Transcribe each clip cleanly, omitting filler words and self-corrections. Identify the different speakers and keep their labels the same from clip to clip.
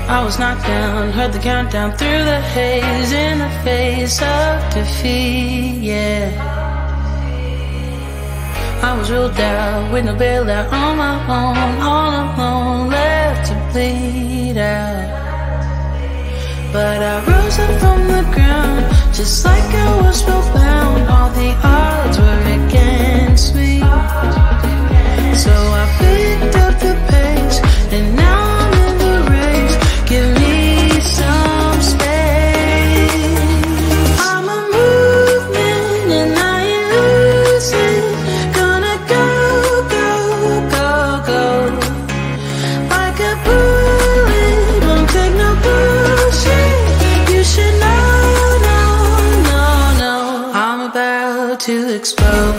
Speaker 1: I was knocked down, heard the countdown through the haze, in the face of defeat, yeah. I was ruled out with no bailout, on my own, all alone, left to bleed out. But I rose up from the ground, just like I was spellbound. All the odds were against me, so I picked up the pace, and now I'm in the race. Give me some space. I'm a movement and I ain't losing. Gonna go, go, go, go. Like a bullet, won't take no bullshit. You should know, no, no, no. I'm about to explode.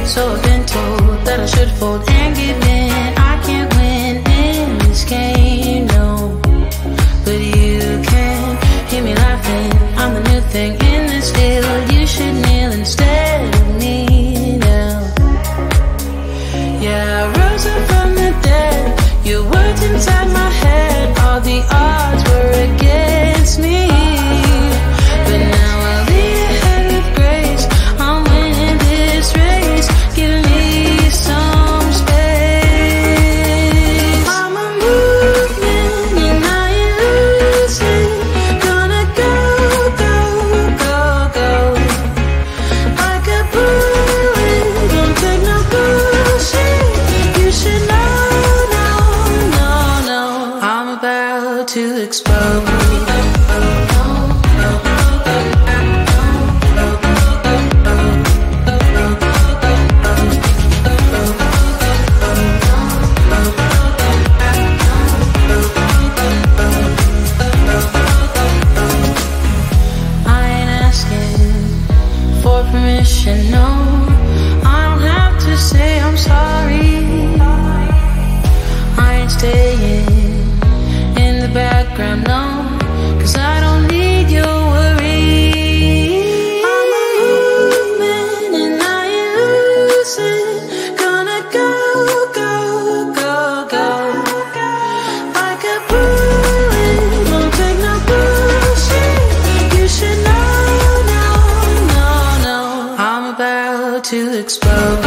Speaker 1: So I've been told that I should fold and give in. I can't win in this game, no. But you can hear me laughing. I'm the new thing in this field. You should kneel instead of me now. Yeah, I rose up from the dead. Your words inside my head. All the odds were against me, but now I'll lead ahead with grace. I'm winning this race. Give me some space. I'm a movement and I ain't losing. Gonna go, go, go, go. Like a bullet, won't take no bullshit. You should know, no, no, no. I'm about to explode. No, I don't have to say I'm sorry. I ain't staying in the background, no, 'cause I don't need your worry. I'm a movement and I ain't losing. Gonna go, go, go, go. Like a bullet, won't take no bullshit. You should know, no, no, no. I'm about to explode.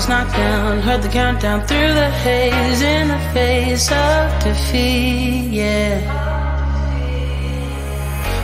Speaker 1: was knocked down, heard the countdown through the haze, in the face of defeat, yeah.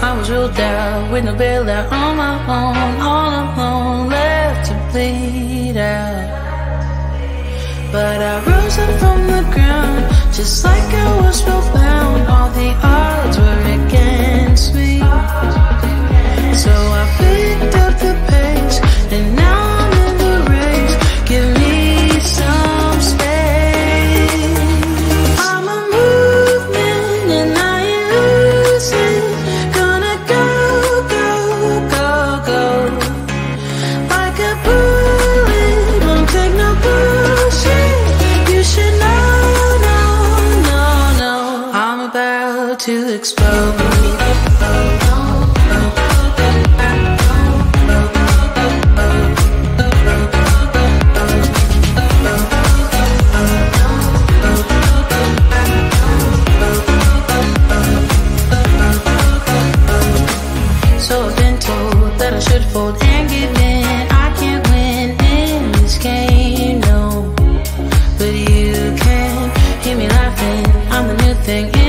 Speaker 1: I was ruled out with no bailout, on my own, all alone, left to bleed out. But I rose up from the ground, just like I was spellbound. All the odds were against me, so I picked up the pace, and now I'm in the race. Give me some space. I'm a movement and I ain't losing. Gonna go, go, go, go. Like a bullet, won't take no bullshit. You should know, no, no, no. I'm about to explode. Should fold and give in. I can't win in this game, no. But you can hear me laughing. I'm the new thing.